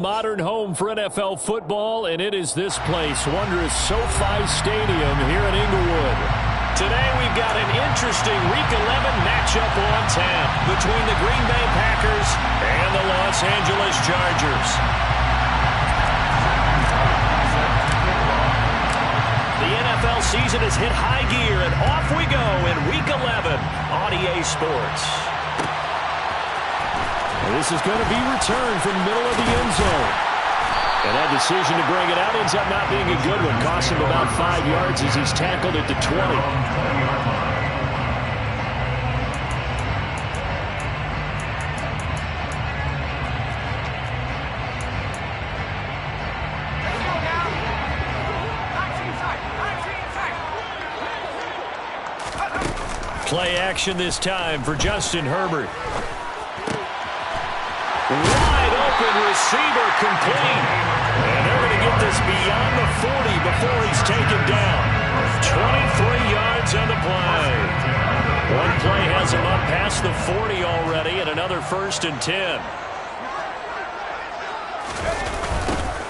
Modern home for NFL football, and it is this place, wondrous SoFi Stadium here in Inglewood. Today we've got an interesting Week 11 matchup on tap between the Green Bay Packers and the Los Angeles Chargers. The NFL season has hit high gear, and off we go in Week 11 on EA Sports. This is going to be returned from the middle of the end zone. And that decision to bring it out ends up not being a good one. Cost him about 5 yards as he's tackled at the 20. Play action this time for Justin Herbert. Wide open receiver complete. And they're going to get this beyond the 40 before he's taken down. 23 yards on the play. One play has him up past the 40 already, and another 1st and 10.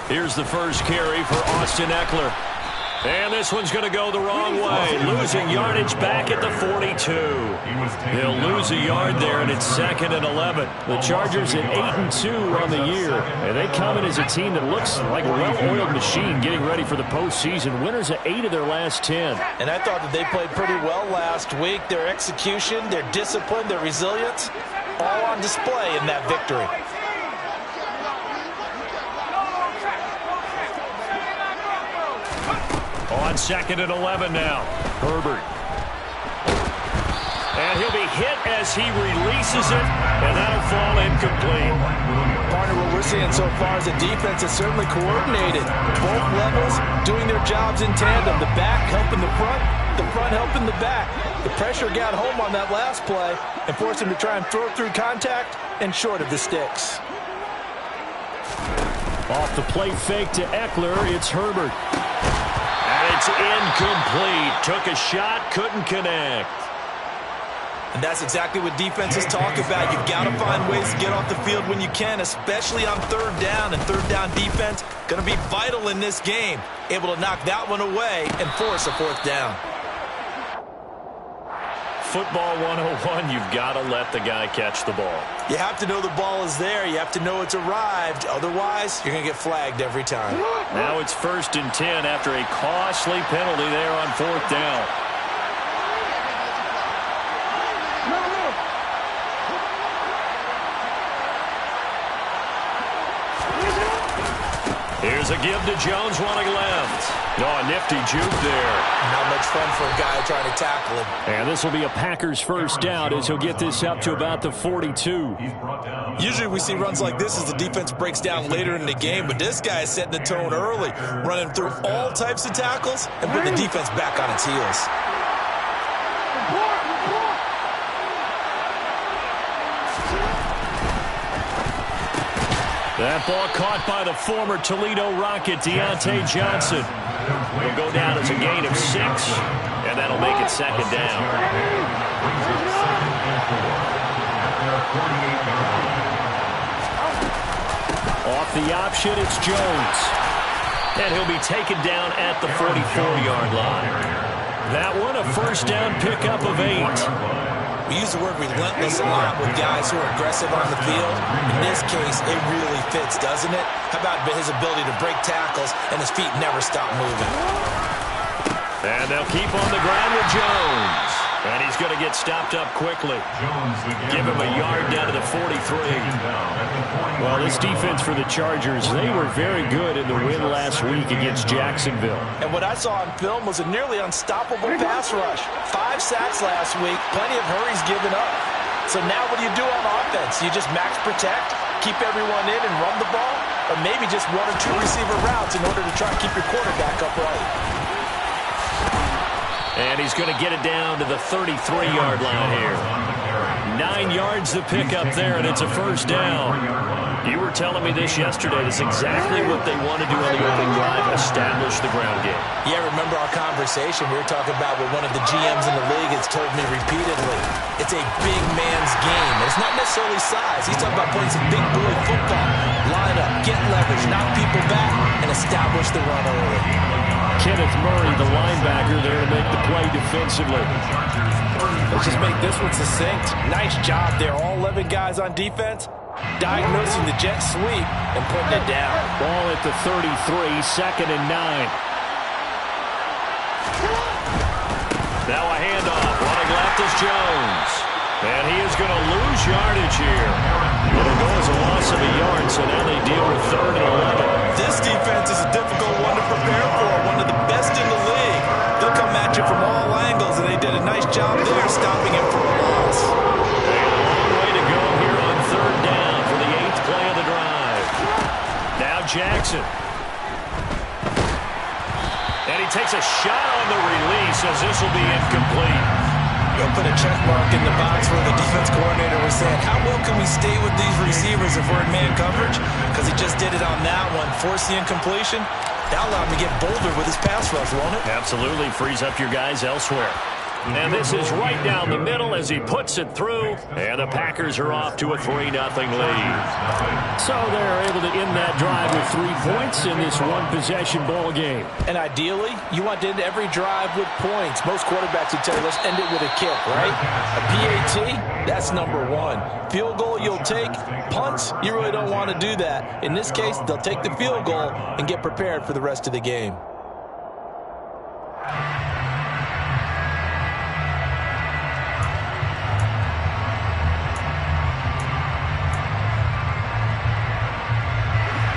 Here's the first carry for Austin Eckler. And this one's going to go the wrong way, losing yardage back at the 42. They'll lose a yard there, and it's 2nd and 11. The Chargers at 8-2 on the year, and they come in as a team that looks like a well-oiled machine getting ready for the postseason. Winners at 8 of their last 10. And I thought that they played pretty well last week. Their execution, their discipline, their resilience, all on display in that victory. On 2nd and 11 now. Herbert. And he'll be hit as he releases it, and that'll fall incomplete. Partner, what we're seeing so far is the defense is certainly coordinated. Both levels doing their jobs in tandem. The back helping the front helping the back. The pressure got home on that last play and forced him to try and throw through contact and short of the sticks. Off the play fake to Eckler, it's Herbert. It's incomplete. Took a shot, couldn't connect. And that's exactly what defenses talk about. You've got to find ways to get off the field when you can, especially on 3rd down. And 3rd down defense going to be vital in this game. Able to knock that one away and force a 4th down. Football 101, you've got to let the guy catch the ball. You have to know the ball is there. You have to know it's arrived. Otherwise, you're going to get flagged every time. Now it's 1st and 10 after a costly penalty there on 4th down. Here's a give to Jones running left. Oh, a nifty juke there. Not much fun for a guy trying to tackle him. And this will be a Packers 1st down as he'll get this up to about the 42. Usually we see runs like this as the defense breaks down later in the game, but this guy is setting the tone early, running through all types of tackles and put the defense back on its heels. That ball caught by the former Toledo Rocket, Deontay Johnson. Will go down as a gain of 6, and that'll make it 2nd down. Off the option, it's Jones. And he'll be taken down at the 44-yard line. That one, a 1st down pickup of 8. We use the word relentless a lot with guys who are aggressive on the field. In this case, it really fits, doesn't it? How about his ability to break tackles and his feet never stop moving? And they'll keep on the ground with Jones. And he's going to get stopped up quickly. Give him a yard down to the 43. Well, this defense for the Chargers, they were very good in the win last week against Jacksonville. And what I saw on film was a nearly unstoppable pass rush. 5 sacks last week, plenty of hurries given up. So now what do you do on offense? You just max protect, keep everyone in and run the ball? Or maybe just 1 or 2 receiver routes in order to try and keep your quarterback upright? And he's going to get it down to the 33-yard line here. 9 yards to pick up there, and it's a first down. You were telling me this yesterday. That's exactly what they want to do on the opening drive, establish the ground game. Yeah, remember our conversation? We were talking about what one of the GMs in the league has told me repeatedly. It's a big man's game. And it's not necessarily size. He's talking about playing some big boy football. Line up, get leverage, knock people back, and establish the run early. Kenneth Murray, the linebacker, there to make the play defensively. Let's just make this one succinct. Nice job there. All 11 guys on defense diagnosing the jet sweep and putting it down. Ball at the 33, 2nd and 9. Now a handoff. Running left is Jones. And he is going to lose yardage here. It'll go as a loss of a yard, so now they deal with 3rd and 11. This defense is a difficult one to prepare for. One of the best in the league. They'll come at you from all angles, and they did a nice job there stopping him for a loss. A long way to go here on 3rd down for the 8th play of the drive. Now Jackson. And he takes a shot on the release as this will be incomplete. You'll put a check mark in the box where the defense coordinator was saying, how well can we stay with these receivers if we're in man coverage? Because he just did it on that one. Force the incompletion. That'll allow him to get bolder with his pass rush, won't it? Absolutely. Frees up your guys elsewhere. And this is right down the middle as he puts it through. And the Packers are off to a 3-0 lead. So they're able to end that drive with 3 points in this one-possession ball game. And ideally, you want to end every drive with points. Most quarterbacks would tell you, let's end it with a kick, right? A PAT, that's number 1. Field goal you'll take. Punts, you really don't want to do that. In this case, they'll take the field goal and get prepared for the rest of the game.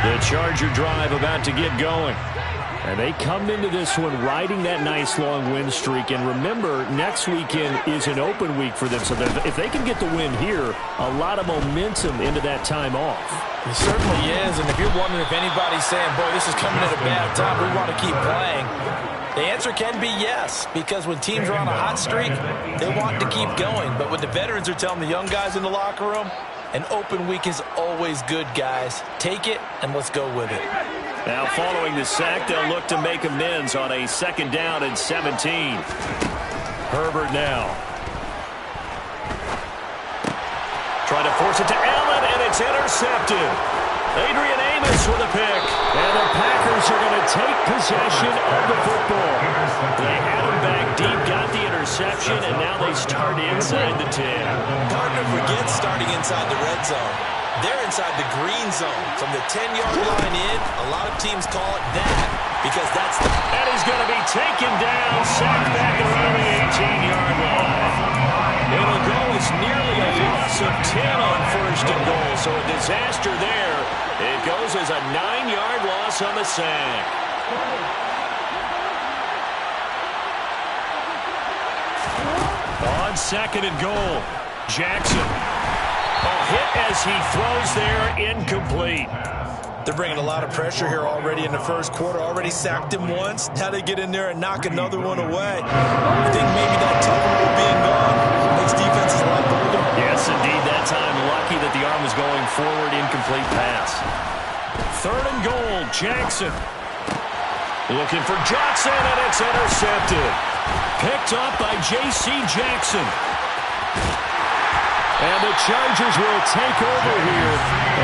The Charger drive about to get going. And they come into this one riding that nice long win streak. And remember, next weekend is an open week for them. So if they can get the win here, a lot of momentum into that time off. It certainly is. And if you're wondering if anybody's saying, boy, this is coming at a bad time, we want to keep playing, the answer can be yes. Because when teams are on a hot streak, they want to keep going. But what the veterans are telling the young guys in the locker room, an open week is always good, guys. Take it, and let's go with it. Now, following the sack, they'll look to make amends on a 2nd down and 17. Herbert now. Trying to force it to Allen, and it's intercepted. Adrian Amos with a pick. And the Packers are going to take possession of the football. They had him back deep, got the interception, and now they start inside the 10. Partner forgets starting inside the red zone. They're inside the green zone. From the 10-yard line in, a lot of teams call it that because that's the... And he's going to be taken down, sacked back around the 18-yard line. It'll go as nearly a loss of 10 on 1st and goal, so a disaster there. It goes as a 9-yard loss on the sack. On 2nd and goal, Jackson. A hit as he throws there, incomplete. They're bringing a lot of pressure here already in the first quarter. Already sacked him once. Now they get in there and knock another one away. I think maybe that tackle being gone makes defenses a lot bolder. Yes, indeed. That time, lucky that the arm was going forward, incomplete pass. 3rd and goal, Jackson. Looking for Johnson, and it's intercepted. Picked up by J.C. Jackson. And the Chargers will take over here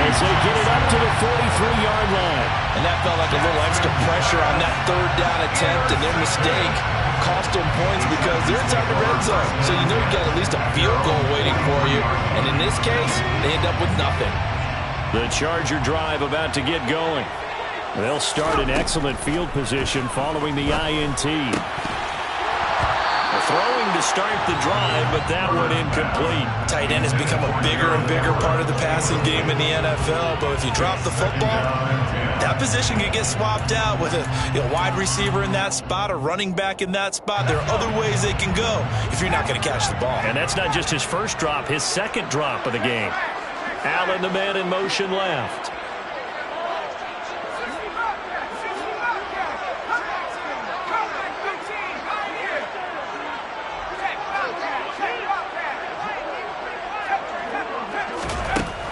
as they get it up to the 43-yard line. And that felt like a little extra pressure on that 3rd down attempt, and their mistake cost them points because they're inside the red zone. So you know you got at least a field goal waiting for you. And in this case, they end up with nothing. The Charger drive about to get going. They'll start in excellent field position following the INT. Throwing to start the drive, but that one incomplete. Tight end has become a bigger and bigger part of the passing game in the NFL, but if you drop the football, that position can get swapped out with a wide receiver in that spot, a running back in that spot. There are other ways they can go if you're not going to catch the ball. And that's not just his first drop, his 2nd drop of the game. Allen, the man in motion left.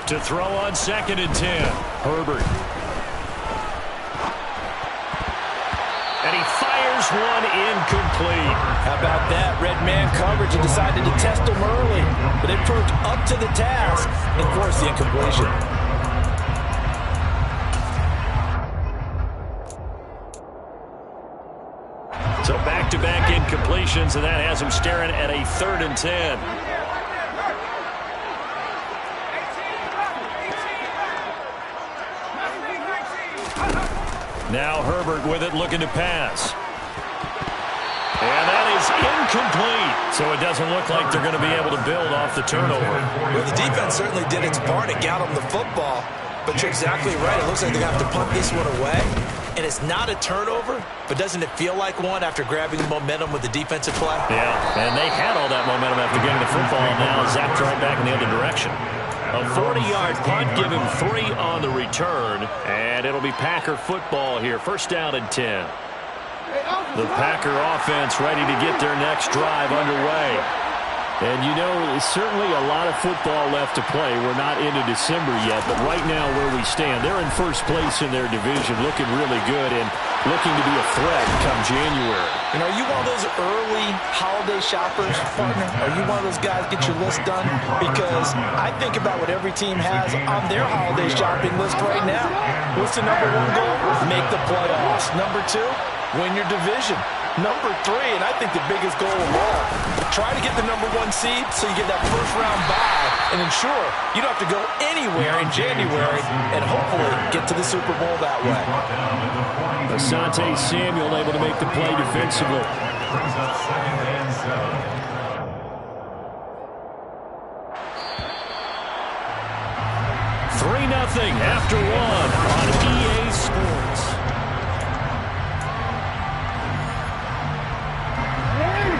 To throw on 2nd and 10. Herbert. And he fires one incomplete. How about that? Red man coverage and decided to test him early. But it proved up to the task and forced the incompletion. So back-to-back incompletions, and that has him staring at a 3rd and 10. Now Herbert with it, looking to pass. And that is incomplete. So it doesn't look like they're going to be able to build off the turnover. Well, the defense certainly did its part. It got them the football. But you're exactly right. It looks like they're going to have to punt this one away. And it's not a turnover, but doesn't it feel like one after grabbing momentum with the defensive play? Yeah, and they had all that momentum after getting the football, and now zapped right back in the other direction. A 40-yard punt, give him 3 on the return, and it'll be Packer football here. 1st down and 10. The Packer offense ready to get their next drive underway. And, you know, certainly a lot of football left to play. We're not into December yet, but right now where we stand, they're in 1st place in their division, looking really good and looking to be a threat come January. And are you one of those early holiday shoppers, partner? Are you one of those guys get your list done? Because I think about what every team has on their holiday shopping list right now. What's the #1 goal? Make the playoffs. #2, win your division. #3, and I think the biggest goal of all, try to get the #1 seed so you get that 1st-round bye and ensure you don't have to go anywhere in January and hopefully get to the Super Bowl that way. Asante Samuel able to make the play defensively. 3-0 after 1 on EA Sports.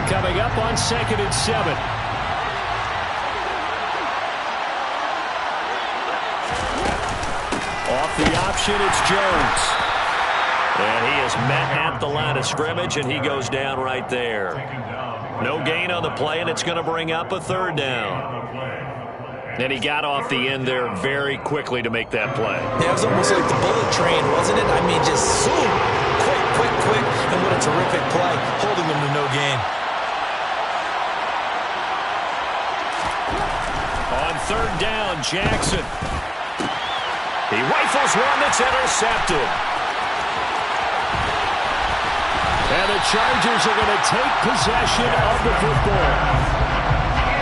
Coming up on 2nd and 7. Off the option, it's Jones. And he is met at the line of scrimmage, and he goes down right there. No gain on the play, and it's going to bring up a 3rd down. And he got off the end there very quickly to make that play. Yeah, it was almost like the bullet train, wasn't it? I mean, just zoom, quick, and what a terrific play, holding them to no gain. On 3rd down, Jackson. He rifles one that's intercepted. And the Chargers are going to take possession of the football.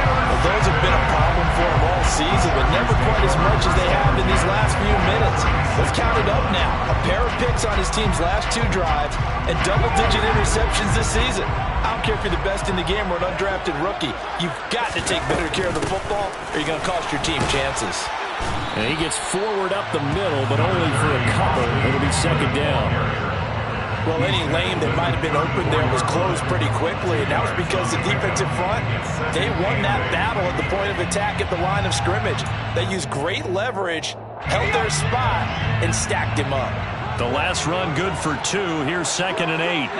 Well, those have been a problem for them all season, but never quite as much as they have in these last few minutes. Let's count it up now. A pair of picks on his team's last 2 drives and double-digit interceptions this season. I don't care if you're the best in the game or an undrafted rookie. You've got to take better care of the football or you're going to cost your team chances. And he gets forward up the middle, but only for a couple. It'll be 2nd down. Well, any lane that might have been open there was closed pretty quickly, and that was because the defensive front, they won that battle at the point of attack at the line of scrimmage. They used great leverage, held their spot, and stacked him up. The last run good for 2. Here's 2nd and 8.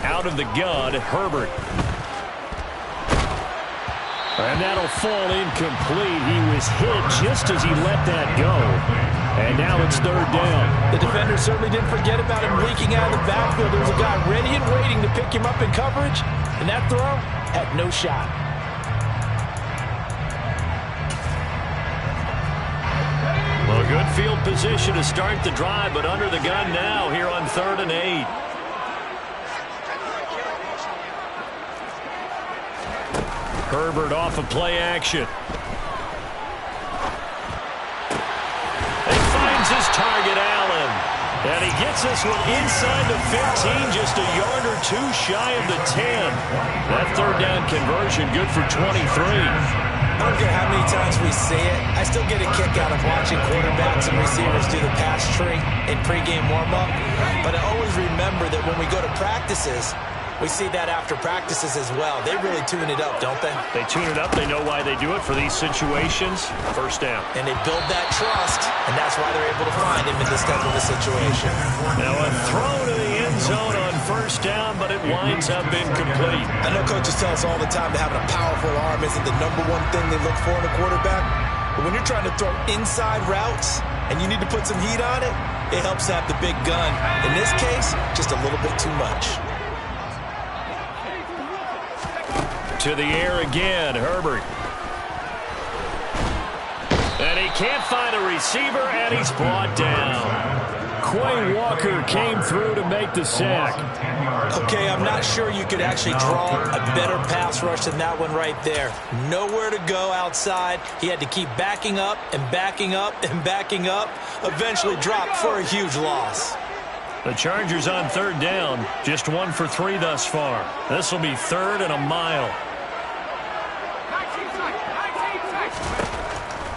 Out of the gun, Herbert. And that'll fall incomplete. He was hit just as he let that go. And now it's 3rd down. The defender certainly didn't forget about him leaking out of the backfield. There was a guy ready and waiting to pick him up in coverage, and that throw had no shot. Well, good field position to start the drive, but under the gun now here on 3rd and 8. Herbert off of play action. He finds his target, Allen. And he gets this one inside the 15, just a yard or 2 shy of the 10. That 3rd down conversion good for 23. I don't care how many times we see it. I still get a kick out of watching quarterbacks and receivers do the pass tree in pregame warm-up. But I always remember that when we go to practices, we see that after practices as well. They really tune it up, don't they? They tune it up. They know why they do it for these situations. 1st down. And they build that trust, and that's why they're able to find him in this type of a situation. Now a throw to the end end zone on first down, but it winds up incomplete. I know coaches tell us all the time that having a powerful arm isn't the #1 thing they look for in a quarterback. But when you're trying to throw inside routes and you need to put some heat on it, it helps to have the big gun. In this case, just a little bit too much. To the air again, Herbert. And he can't find a receiver, and he's brought down. Quay Walker came through to make the sack. Okay, I'm not sure you could actually draw a better pass rush than that one right there. Nowhere to go outside. He had to keep backing up and backing up and backing up. Eventually dropped for a huge loss. The Chargers on third down. Just 1 for 3 thus far. This will be 3rd and a mile.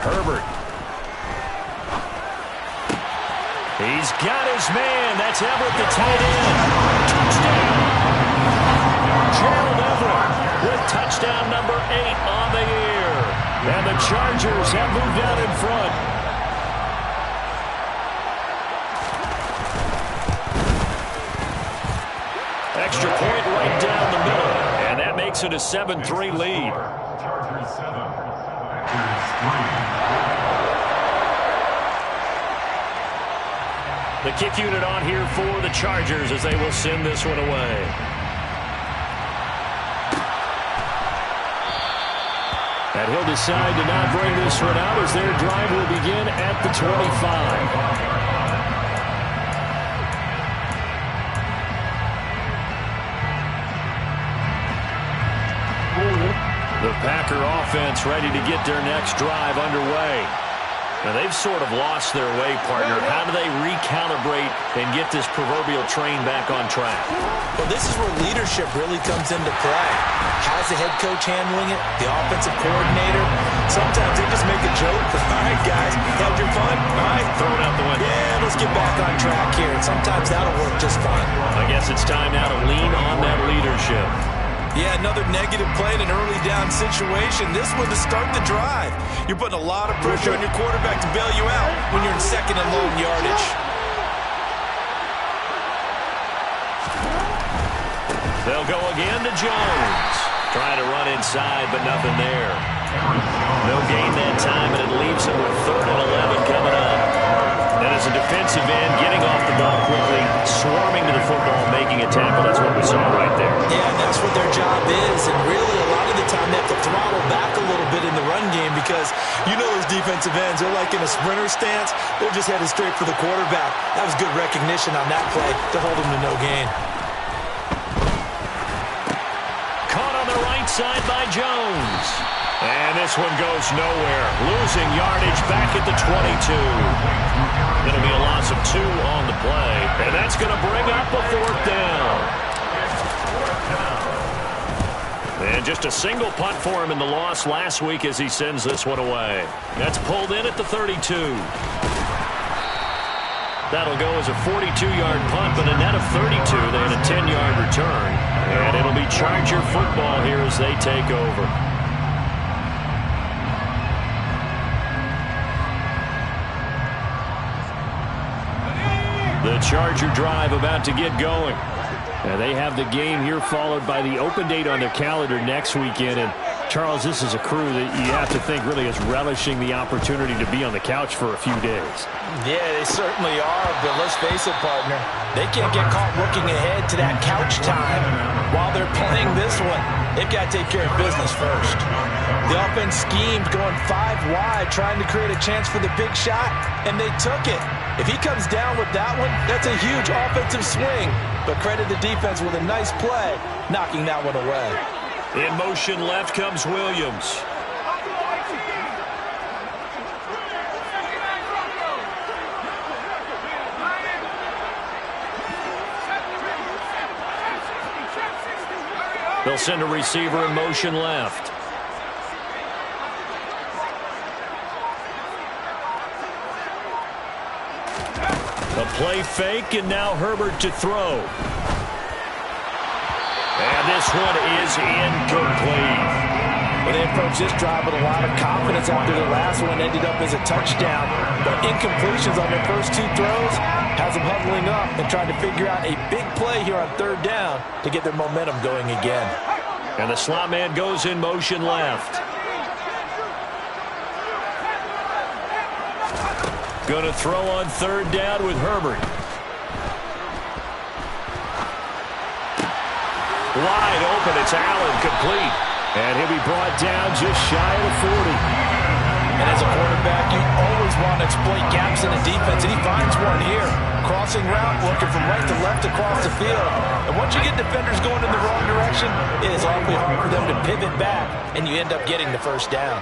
Herbert. He's got his man. That's Everett, the tight end. Touchdown. Gerald Everett with touchdown number 8 on the year. And the Chargers have moved out in front. Extra point right down the middle. And that makes it a 7-3 lead. Chargers 7. Chargers 3. The kick unit on here for the Chargers as they will send this one away. And he'll decide to not bring this one out as their drive will begin at the 25. The Packer offense ready to get their next drive underway. Now, they've sort of lost their way, partner. How do they recalibrate and get this proverbial train back on track? Well, this is where leadership really comes into play. How's the head coach handling it? The offensive coordinator? Sometimes they just make a joke. All right, guys, had your fun? All right. Throw it out the window. Yeah, let's get back on track here. And sometimes that'll work just fine. I guess it's time now to lean on that leadership. Yeah, another negative play in an early down situation. This one to start the drive. You're putting a lot of pressure on your quarterback to bail you out when you're in 2nd and long yardage. They'll go again to Jones. Trying to run inside, but nothing there. No gain that time, and it leaves him with 3rd and 11 coming up. And as a defensive end, getting off the ball quickly, swarming to the football, making a tackle. That's what we saw right there. Yeah, and that's what their job is. And really, a lot of the time, they have to throttle back a little bit in the run game because you know those defensive ends, they're like in a sprinter stance. They're just headed straight for the quarterback. That was good recognition on that play to hold him to no gain. Caught on the right side by Jones. And this one goes nowhere. Losing yardage back at the 22. Going to be a loss of 2 on the play. And that's going to bring up a 4th down. And just a single punt for him in the loss last week as he sends this one away. That's pulled in at the 32. That'll go as a 42-yard punt, but a net of 32. They had a 10-yard return. And it'll be Charger football here as they take over. The Charger drive about to get going. And they have the game here followed by the open date on their calendar next weekend. And Charles, this is a crew that you have to think really is relishing the opportunity to be on the couch for a few days. Yeah, they certainly are, but let's face it, partner. They can't get caught looking ahead to that couch time while they're playing this one. They've got to take care of business first. The offense schemed going 5 wide, trying to create a chance for the big shot, and they took it. If he comes down with that one, that's a huge offensive swing. But credit the defense with a nice play, knocking that one away. In motion left comes Williams. They'll send a receiver in motion left. A play fake, and now Herbert to throw. And this one is incomplete. Well, they approached this drive with a lot of confidence after the last one ended up as a touchdown. But incompletions on their first 2 throws Has them huddling up and trying to figure out a big play here on third down to get their momentum going again. And the slot man goes in motion left. Going to throw on third down with Herbert. Wide open, it's Allen, complete. And he'll be brought down just shy of the 40. And as a quarterback, you always want to exploit gaps in the defense, and he finds one here. Crossing route, looking from right to left across the field. And once you get defenders going in the wrong direction, it is awfully hard for them to pivot back, and you end up getting the first down.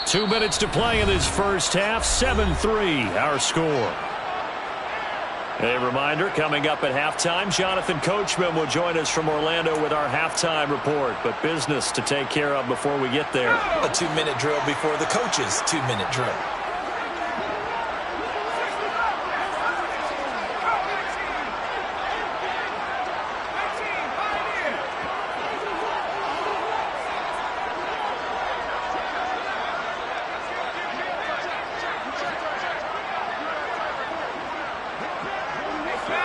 Two minutes to play in this first half. 7-3, our score. A reminder, coming up at halftime, Jonathan Coachman will join us from Orlando with our halftime report. But business to take care of before we get there. A 2-minute drill before the coach's 2-minute drill.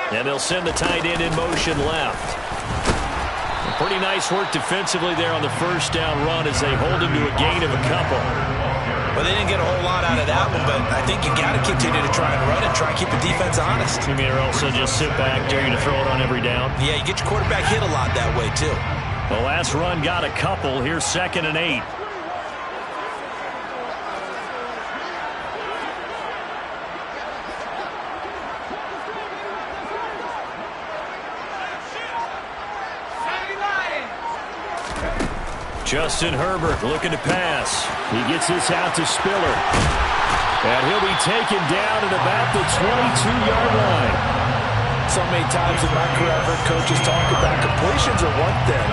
And they'll send the tight end in motion left. Pretty nice work defensively there on the first down run as they hold him to a gain of a couple. Well, they didn't get a whole lot out of that one, but I think you got to continue to try and run and try and keep the defense honest. You mean or also just sit back, dare you to throw it on every down? Yeah, you get your quarterback hit a lot that way, too. The last run got a couple. Here's 2nd and 8. Justin Herbert looking to pass. He gets this out to Spiller. And he'll be taken down at about the 22-yard line. So many times in my career, I've heard coaches talk about completions are one thing.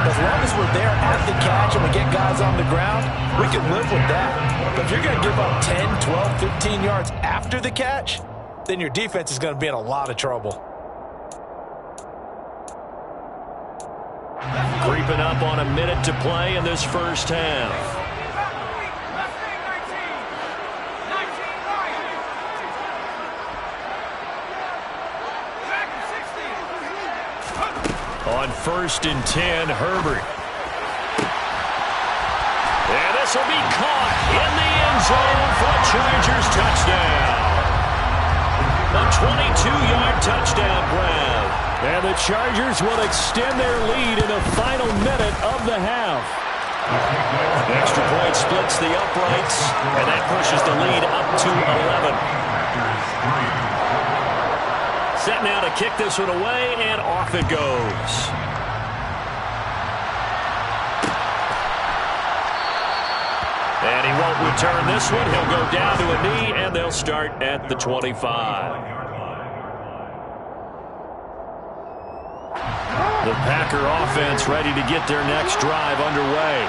As long as we're there at the catch and we get guys on the ground, we can live with that. But if you're going to give up 10, 12, 15 yards after the catch, then your defense is going to be in a lot of trouble. Creeping up on a minute to play in this first half. On 1st and 10, Herbert. And this will be caught in the end zone for a Chargers touchdown. A 22-yard touchdown grab. And the Chargers will extend their lead in the final minute of the half. The extra point splits the uprights, and that pushes the lead up to 11. Set now to kick this one away, and off it goes. And he won't return this one. He'll go down to a knee, and they'll start at the 25. The Packer offense ready to get their next drive underway.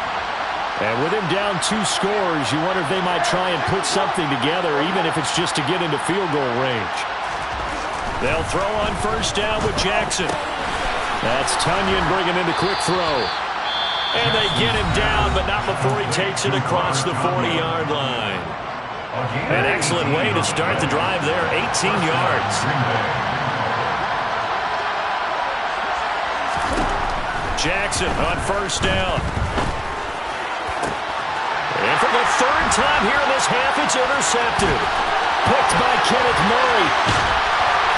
And with him down 2 scores, you wonder if they might try and put something together, even if it's just to get into field goal range. They'll throw on 1st down with Jackson. That's Tunyon bringing in the quick throw. And they get him down, but not before he takes it across the 40-yard line. An excellent way to start the drive there, 18 yards. Jackson on 1st down. And for the 3rd time here in this half, it's intercepted. Picked by Kenneth Murray.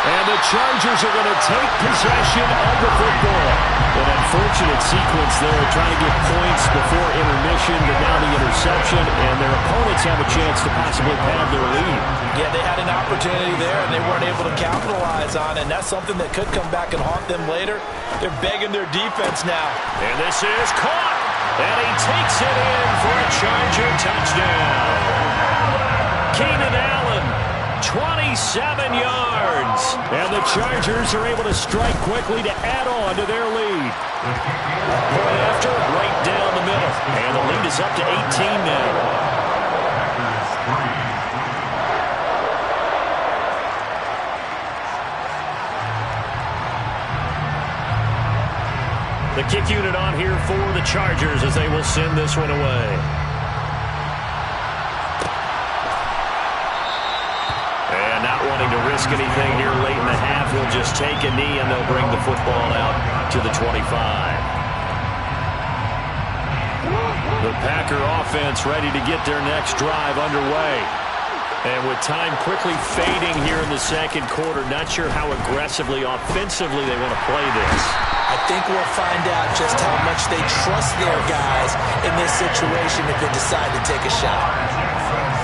And the Chargers are going to take possession of the football. An unfortunate sequence there, trying to get points before intermission, but now the interception, and their opponents have a chance to possibly pad their lead. Yeah, they had an opportunity there, and they weren't able to capitalize on it, and that's something that could come back and haunt them later. They're begging their defense now. And this is caught, and he takes it in for a Charger touchdown. Keenan Allen, 27 yards. And the Chargers are able to strike quickly to add on to their lead. Point after, right down the middle. And the lead is up to 18 now. The kick unit on here for the Chargers as they will send this one away. risk anything here late in the half. He'll just take a knee, and they'll bring the football out to the 25. The Packer offense ready to get their next drive underway. And with time quickly fading here in the second quarter, not sure how aggressively, offensively they want to play this. I think we'll find out just how much they trust their guys in this situation if they decide to take a shot.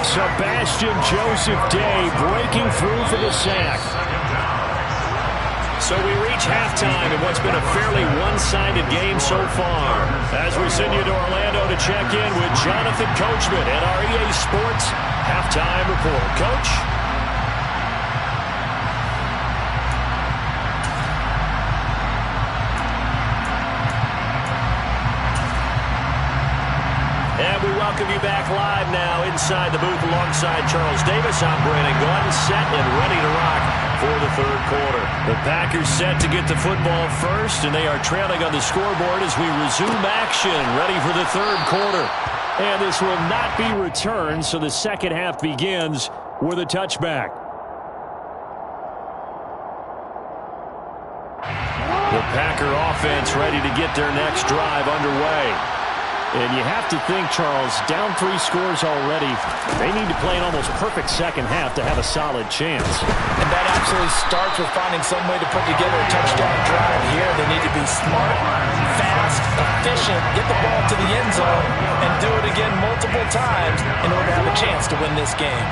Sebastian Joseph Day breaking through for the sack. So we reach halftime in what's been a fairly one-sided game so far. As we send you to Orlando to check in with Jonathan Coachman at our EA Sports Halftime Report. Coach? And we welcome you back live now inside the booth alongside Charles Davis. I'm Brandon Gordon, set and ready to rock for the third quarter. The Packers set to get the football first, and they are trailing on the scoreboard as we resume action, ready for the third quarter. And this will not be returned, so the second half begins with a touchback. The Packer offense ready to get their next drive underway. And you have to think, Charles, down 3 scores already. They need to play an almost perfect second half to have a solid chance. And that absolutely starts with finding some way to put together a touchdown drive here. They need to be smart, fast, efficient, get the ball to the end zone, and do it again multiple times in order to have a chance to win this game.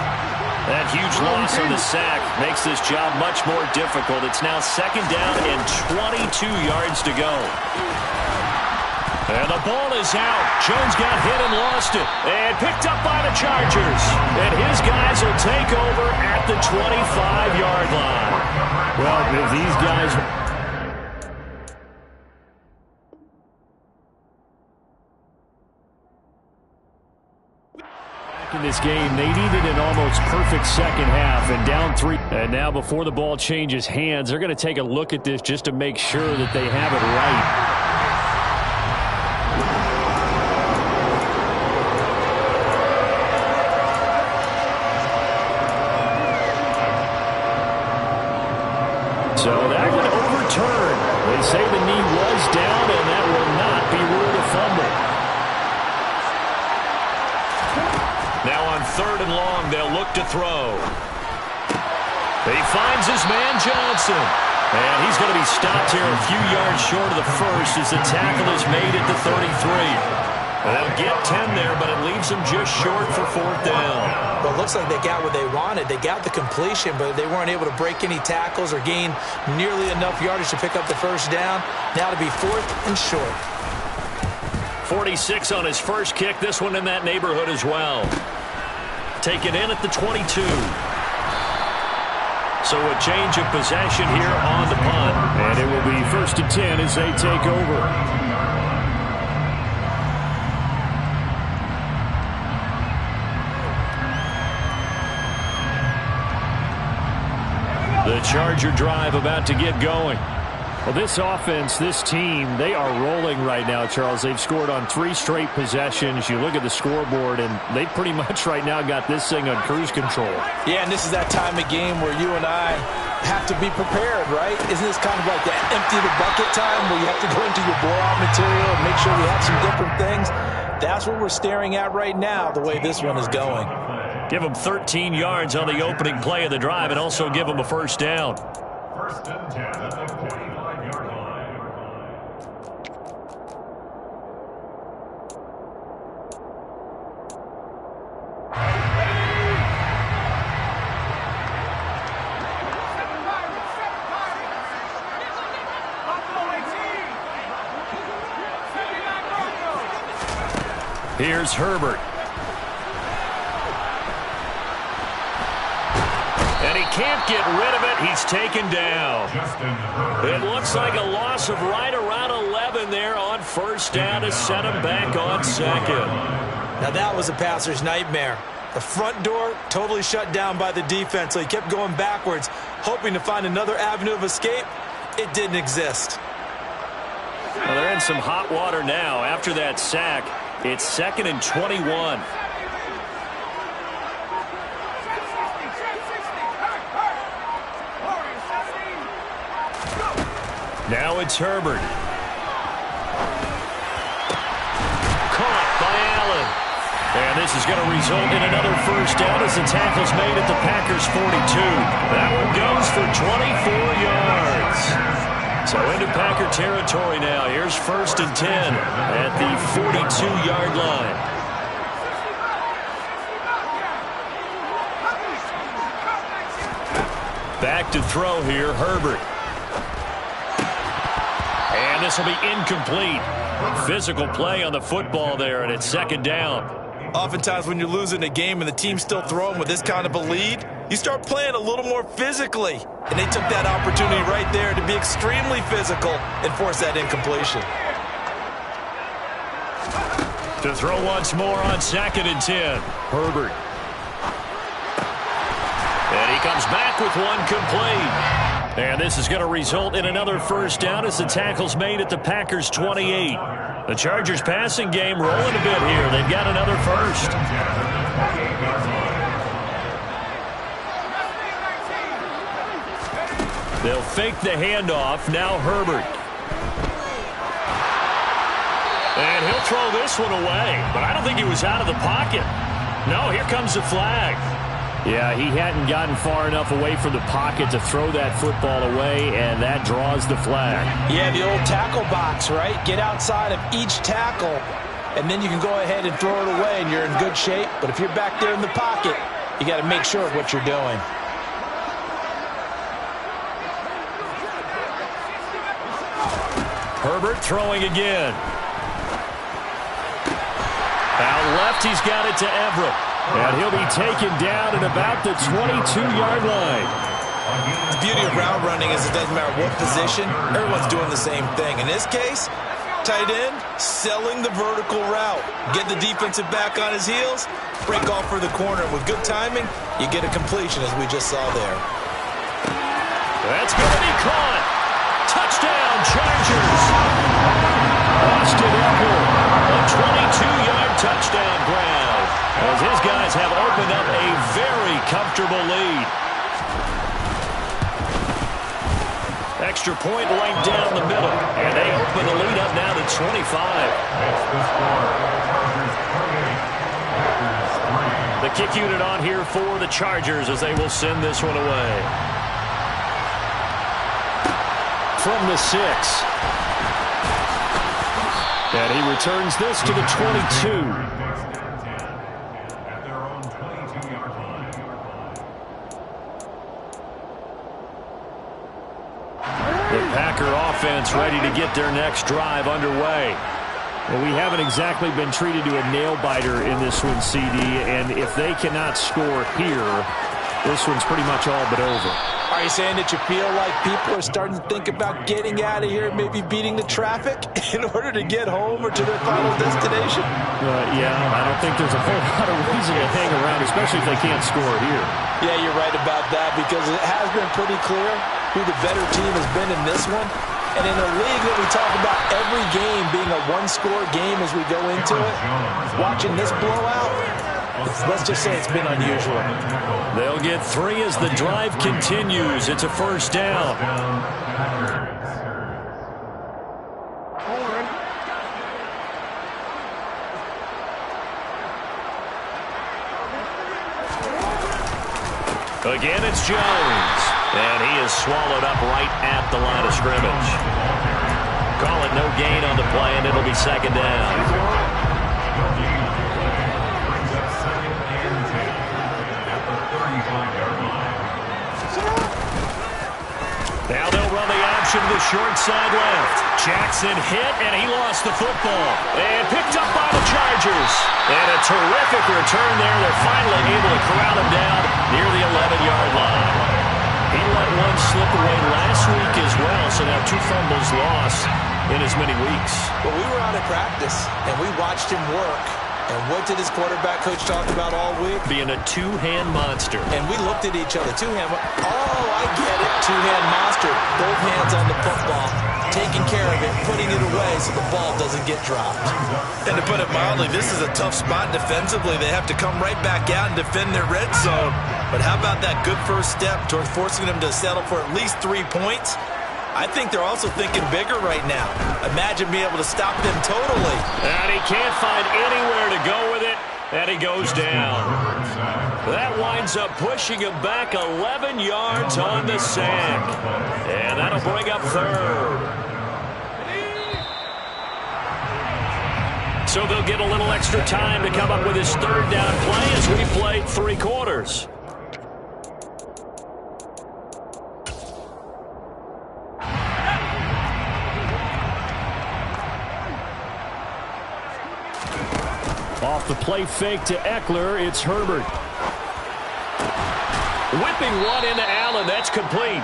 That huge loss on the sack makes this job much more difficult. It's now second down and 22 yards to go. And the ball is out. Jones got hit and lost it. And picked up by the Chargers. And his guys will take over at the 25-yard line. Well, if these guys... in this game, they needed an almost perfect second half and down 3. And now before the ball changes hands, they're going to take a look at this just to make sure that they have it right. So that one overturned. They say the knee was down, and that will not be ruled a fumble. Now on third and long, they'll look to throw. He finds his man Johnson. And he's going to be stopped here a few yards short of the first as the tackle is made at the 33. They'll get 10 there, but it leaves them just short for fourth down. Well, it looks like they got what they wanted. They got the completion, but they weren't able to break any tackles or gain nearly enough yardage to pick up the first down. Now to be fourth and short. 46 on his first kick. This one in that neighborhood as well. Taken in at the 22. So a change of possession here on the punt. And it will be first and 10 as they take over. The Charger drive about to get going. Well, this offense, this team, they are rolling right now, Charles. They've scored on 3 straight possessions. You look at the scoreboard, and they pretty much right now got this thing on cruise control. Yeah, and this is that time of game where you and I have to be prepared, right? Isn't this kind of like that empty the bucket time where you have to go into your blowout material and make sure we have some different things? That's what we're staring at right now, the way this one is going. Give them 13 yards on the opening play of the drive and also give them a first down. First and 10 at the 45-yard line. Here's Herbert. And he can't get rid of it. He's taken down. It looks like a loss of right around 11 there on first down to set him back on second. Now that was a passer's nightmare. The front door totally shut down by the defense, so he kept going backwards, hoping to find another avenue of escape. It didn't exist. Well, they're in some hot water now. After that sack, it's second and 21. Now it's Herbert. Caught by Allen. And this is going to result in another first down as the tackle's made at the Packers' 42. That one goes for 24 yards. So into Packer territory now. Here's 1st and 10 at the 42-yard line. Back to throw here, Herbert. And this will be incomplete. Physical play on the football there, and it's 2nd down. Oftentimes when you're losing a game and the team's still throwing with this kind of a lead, you start playing a little more physically. And they took that opportunity right there to be extremely physical and force that incompletion. To throw once more on 2nd and 10. Herbert. And he comes back with one complete. And this is going to result in another first down as the tackle's made at the Packers' 28. The Chargers passing game rolling a bit here. They've got another first. They'll fake the handoff. Now Herbert. And he'll throw this one away. But I don't think he was out of the pocket. No, here comes the flag. Yeah, he hadn't gotten far enough away from the pocket to throw that football away, and that draws the flag. Yeah, the old tackle box, right? Get outside of each tackle, and then you can go ahead and throw it away, and you're in good shape. But if you're back there in the pocket, you got to make sure of what you're doing. Herbert throwing again. Out left, he's got it to Everett. And he'll be taken down at about the 22-yard line. The beauty of route running is it doesn't matter what position, everyone's doing the same thing. In this case, tight end, selling the vertical route. Get the defensive back on his heels, break off for the corner. With good timing, you get a completion as we just saw there. That's going to be caught. Touchdown, Chargers. Austin Eckler, a 22-yard touchdown grab. As his guys have opened up a very comfortable lead. Extra point right down the middle. And they open the lead up now to 25. The kick unit on here for the Chargers as they will send this one away. From the 6. And he returns this to the 22. The Packer offense ready to get their next drive underway. Well, we haven't exactly been treated to a nail-biter in this one, CD, and if they cannot score here, this one's pretty much all but over. Are you saying that you feel like people are starting to think about getting out of here, maybe beating the traffic in order to get home or to their final destination? Yeah, I don't think there's a whole lot of reason to hang around, especially if they can't score here. Yeah, you're right about that because it has been pretty clear who the better team has been in this one. And in a league that we talk about every game being a one-score game as we go into it, watching this blowout, let's just say it's been unusual. They'll get 3 as the drive continues. It's a first down. Again, it's Jones. And he is swallowed up right at the line of scrimmage. Call it no gain on the play, and it'll be 2nd down. Now they'll run the option to the short side left. Jackson hit, and he lost the football. And picked up by the Chargers. And a terrific return there. They're finally able to corral him down near the 11-yard line. He let one slip away last week as well, so now 2 fumbles lost in as many weeks. Well, we were out at practice, and we watched him work. And what did his quarterback coach talk about all week? Being a two-hand monster. And we looked at each other. Two-hand. Oh, I get it. Two-hand monster. Both hands on the football, taking care of it, putting it away so the ball doesn't get dropped. And to put it mildly, this is a tough spot defensively. They have to come right back out and defend their red zone. But how about that good first step towards forcing them to settle for at least 3 points? I think they're also thinking bigger right now. Imagine being able to stop them totally. And he can't find anywhere to go with it, and he goes down. That winds up pushing him back 11 yards on the sack. And that'll bring up third. So they'll get a little extra time to come up with his third down play as we played 3 quarters. Off the play fake to Eckler, it's Herbert. Whipping one into Allen, that's complete.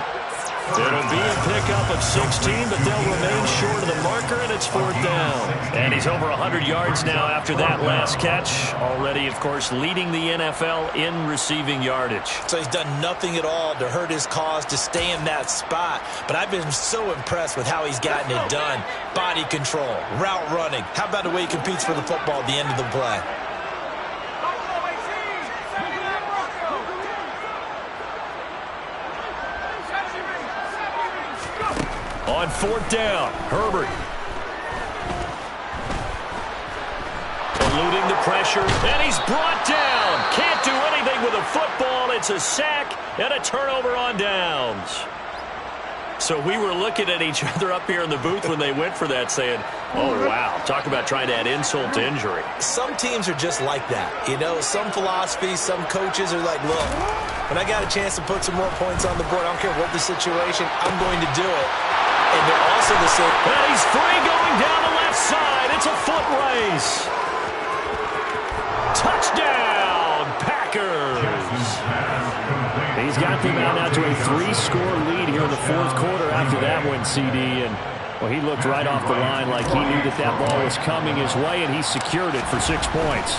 It'll be a pickup of 16, but they'll remain short of the marker, and it's 4th down. And he's over 100 yards now after that last catch. Already, of course, leading the NFL in receiving yardage. So he's done nothing at all to hurt his cause to stay in that spot. But I've been so impressed with how he's gotten it done. Body control, route running. How about the way he competes for the football at the end of the play? On 4th down, Herbert. Eluding the pressure, and he's brought down. Can't do anything with a football. It's a sack and a turnover on downs. So we were looking at each other up here in the booth when they went for that, saying, oh, wow, talk about trying to add insult to injury. Some teams are just like that. You know, some philosophies, some coaches are like, look, when I got a chance to put some more points on the board, I don't care what the situation, I'm going to do it. And they're also the same. And he's free going down the left side. It's a foot race. Touchdown, Packers. He's got them out now to a 3-score lead here in the 4th quarter after that one, CD. And, well, he looked right off the line like he knew that that ball was coming his way, and he secured it for 6 points.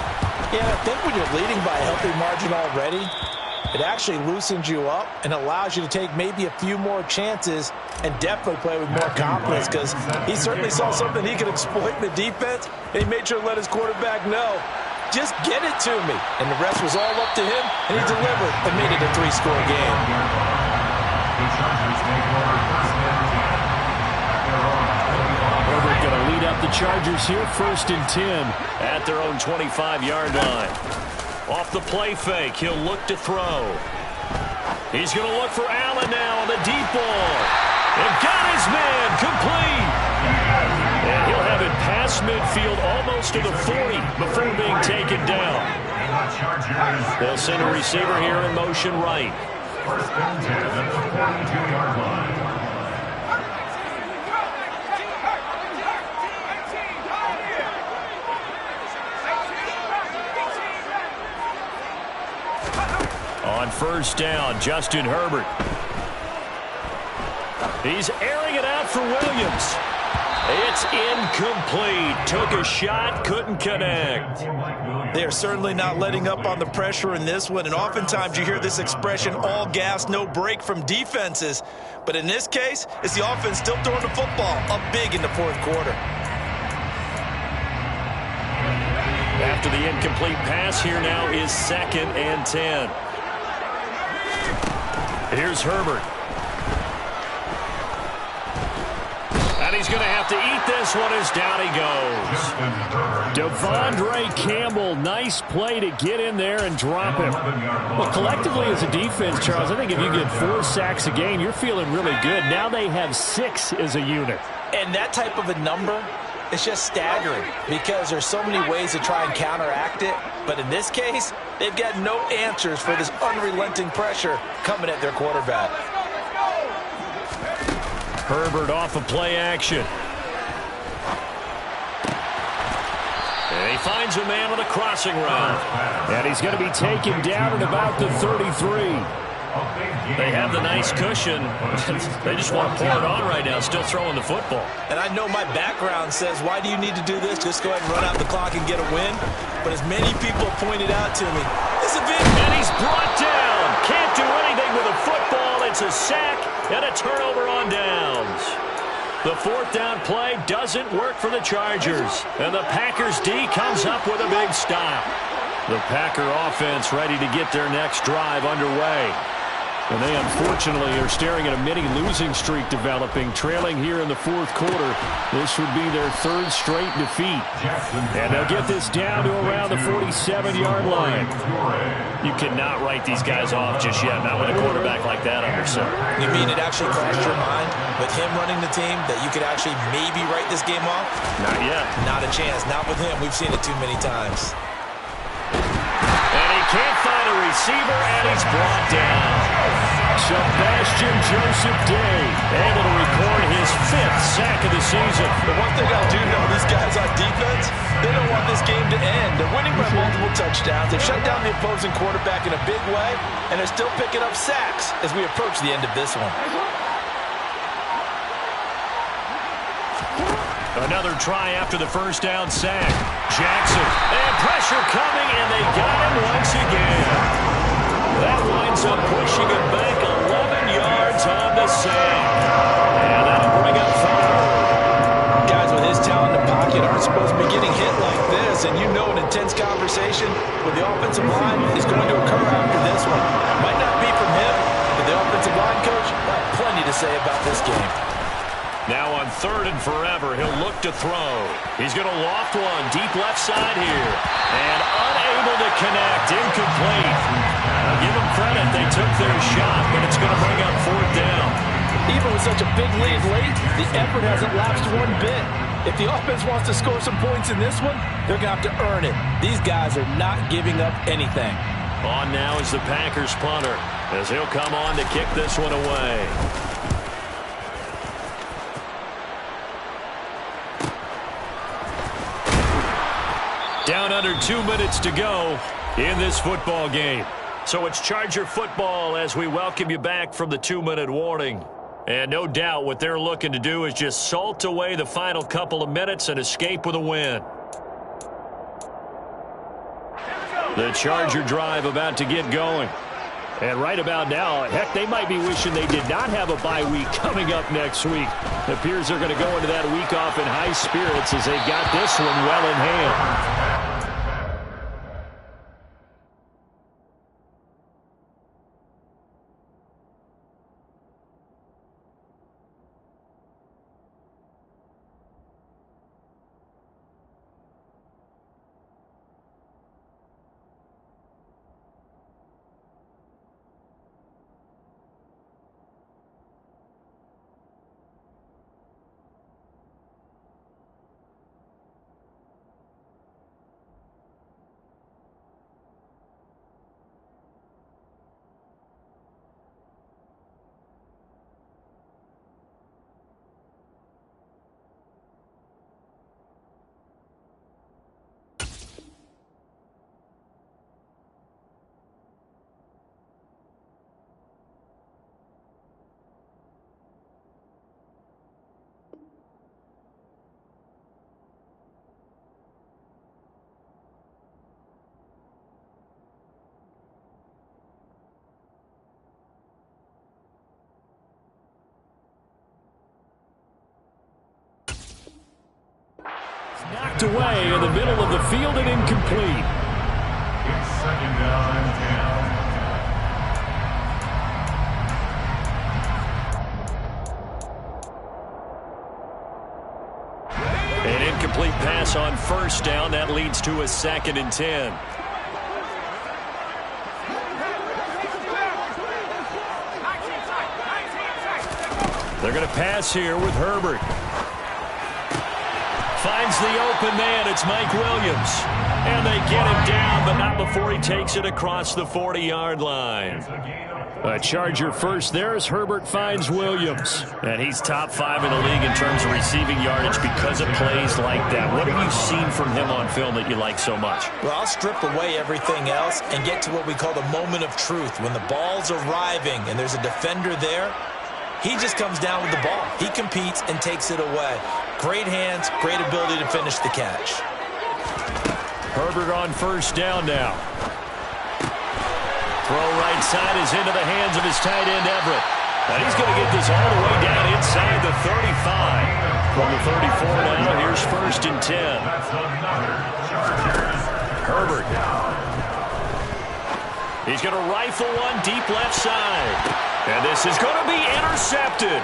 Yeah, I think when you're leading by a healthy margin already, it actually loosens you up and allows you to take maybe a few more chances and definitely play with more confidence, because he certainly saw something he could exploit in the defense, and he made sure to let his quarterback know, just get it to me. And the rest was all up to him, and he delivered and made it a 3-score game. Herbert going to lead up the Chargers here, 1st and 10 at their own 25-yard line. Off the play fake, he'll look to throw. He's going to look for Allen now on the deep ball. And got his man complete. And he'll have it past midfield almost to the 40 before being taken down. They'll send a receiver here in motion right. 1st and 10 at the 42-yard line. On 1st down, Justin Herbert. He's airing it out for Williams. It's incomplete. Took a shot, couldn't connect. They're certainly not letting up on the pressure in this one, and oftentimes you hear this expression, all gas, no break from defenses. But in this case, it's the offense still throwing the football up big in the 4th quarter. After the incomplete pass, here now is 2nd and 10. Here's Herbert. And he's going to have to eat this one as down he goes. Devondre Campbell, nice play to get in there and drop him. Well, collectively as a defense, Charles, I think if you get 4 sacks a game, you're feeling really good. Now they have 6 as a unit. And that type of a number, it's just staggering because there's so many ways to try and counteract it. But in this case, they've got no answers for this unrelenting pressure coming at their quarterback. Herbert off of play action. And he finds a man on a crossing route. And he's going to be taken down at about the 33. They have the nice cushion. They just want to pour it on right now, still throwing the football. And I know my background says, why do you need to do this? Just go ahead and run out the clock and get a win. But as many people have pointed out to me, it's a big... And he's brought down. Can't do anything with a football. It's a sack and a turnover on downs. The 4th down play doesn't work for the Chargers. And the Packers D comes up with a big stop. The Packer offense ready to get their next drive underway. And they unfortunately are staring at a mini losing streak developing, trailing here in the fourth quarter. This would be their third straight defeat. And they'll get this down to around the 47-yard line. You cannot write these guys off just yet, not with a quarterback like that under center. You mean it actually crossed your mind with him running the team that you could actually maybe write this game off? Not yet. Not a chance. Not with him. We've seen it too many times. And he can't find a receiver, and he's brought down. Sebastian Joseph Day able to record his 5th sack of the season. The one thing I do know, these guys on defense, they don't want this game to end. They're winning by multiple touchdowns. They've shut down the opposing quarterback in a big way, and they're still picking up sacks as we approach the end of this one. Another try after the first down sack. Jackson, and pressure coming, and they got him once again. That winds up pushing him back 11 yards on the sack. And that'll bring up third. Guys with his talent in the pocket aren't supposed to be getting hit like this, and you know an intense conversation with the offensive line is going to occur after this one. Might not be from him, but the offensive line coach will have plenty to say about this game. Now on 3rd and forever, he'll look to throw. He's going to loft one deep left side here. And unable to connect, incomplete. I'll give them credit, they took their shot, but it's going to bring up 4th down. Even with such a big lead late, the effort hasn't lapsed one bit. If the offense wants to score some points in this one, they're going to have to earn it. These guys are not giving up anything. On now is the Packers punter, as he'll come on to kick this one away. Down under 2 minutes to go in this football game. So it's Charger football as we welcome you back from the 2-minute warning. And no doubt what they're looking to do is just salt away the final couple of minutes and escape with a win. The Charger drive about to get going. And right about now, heck, they might be wishing they did not have a bye week coming up next week. It appears they're going to go into that week off in high spirits as they got this one well in hand. Knocked away in the middle of the field and incomplete. It's 2nd down and 10. An incomplete pass on 1st down. That leads to a 2nd and 10. They're going to pass here with Herbert. Finds the open man. It's Mike Williams. And they get him down, but not before he takes it across the 40-yard line. A Charger first there as Herbert finds Williams. And he's top 5 in the league in terms of receiving yardage because of plays like that. What have you seen from him on film that you like so much? Well, I'll strip away everything else and get to what we call the moment of truth. When the ball's arriving and there's a defender there, he just comes down with the ball. He competes and takes it away. Great hands, great ability to finish the catch. Herbert on 1st down now. Throw right side is into the hands of his tight end, Everett. And he's going to get this all the way down inside the 35. From the 34 now, here's 1st and 10. Herbert. He's going to rifle one deep left side. And this is going to be intercepted.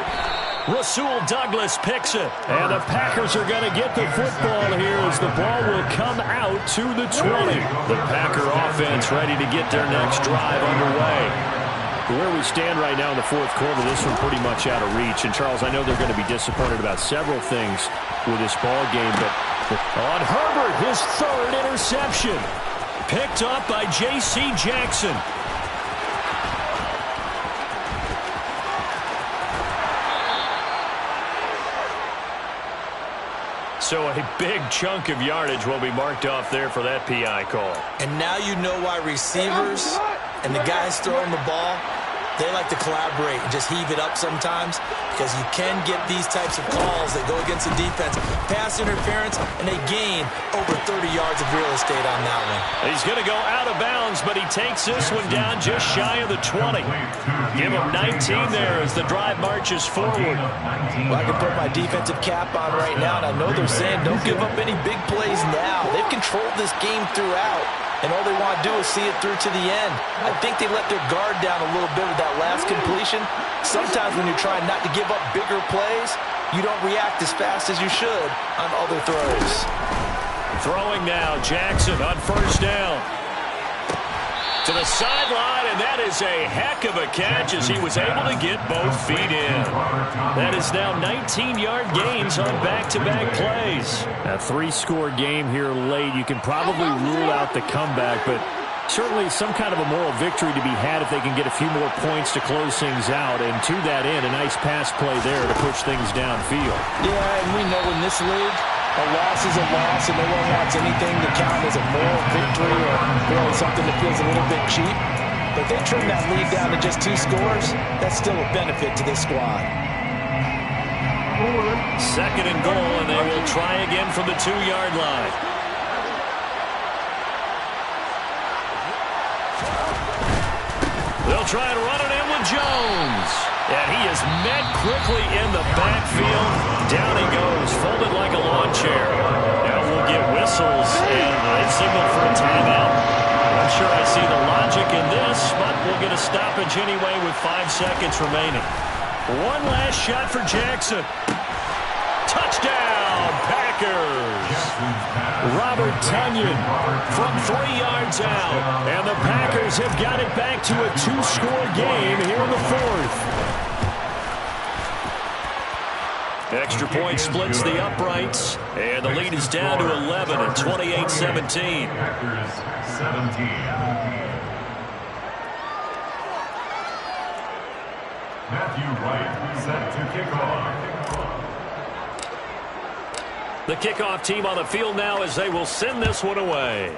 Rasul Douglas picks it. And the Packers are going to get the football here as the ball will come out to the 20. The Packer offense ready to get their next drive underway. Where we stand right now in the fourth quarter, this one pretty much out of reach. And, Charles, I know they're going to be disappointed about several things with this ball game, but on Herbert, his third interception. Picked up by J.C. Jackson. So a big chunk of yardage will be marked off there for that PI call. And now you know why receivers and the guys throwing the ball, they like to collaborate and just heave it up sometimes, because you can get these types of calls that go against the defense. Pass interference, and they gain over 30 yards of real estate on that one. He's going to go out of bounds, but he takes this one down just shy of the 20. Give him 19 there as the drive marches forward. Well, I can put my defensive cap on right now, and I know they're saying don't give up any big plays now. They've controlled this game throughout, and all they want to do is see it through to the end. I think they let their guard down a little bit with that last completion. Sometimes when you're trying not to give up bigger plays, you don't react as fast as you should on other throws. Throwing now, Jackson on first down. To the sideline, and that is a heck of a catch as he was able to get both feet in. That is now 19-yard gains on back-to-back plays. A three-score game here late. You can probably rule out the comeback, but certainly some kind of a moral victory to be had if they can get a few more points to close things out. And to that end, a nice pass play there to push things downfield. Yeah, and we know in this league, a loss is a loss, and no one wants anything to count as a moral victory or really something that feels a little bit cheap. But they trim that lead down to just 2 scores. That's still a benefit to this squad. Second and goal, and they will try again from the 2-yard line. They'll try and run it in with Jones. And he is met quickly in the backfield. Down he goes, folded like a lawn chair. Now we'll get whistles, and they signal for a timeout. I'm sure I see the logic in this, but we'll get a stoppage anyway with 5 seconds remaining. One last shot for Jackson. Touchdown, Packers. Robert Tonyan from 3 yards out. And the Packers have got it back to a 2-score game here in the fourth. Extra point splits the uprights, and the lead is down to 11 at 28-17. Packers 17. Matthew Wright set to kick off. The kickoff team on the field now as they will send this one away.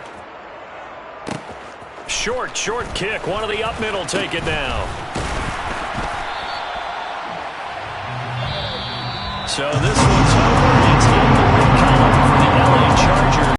Short kick. One of the up middle taken now. So this one's over.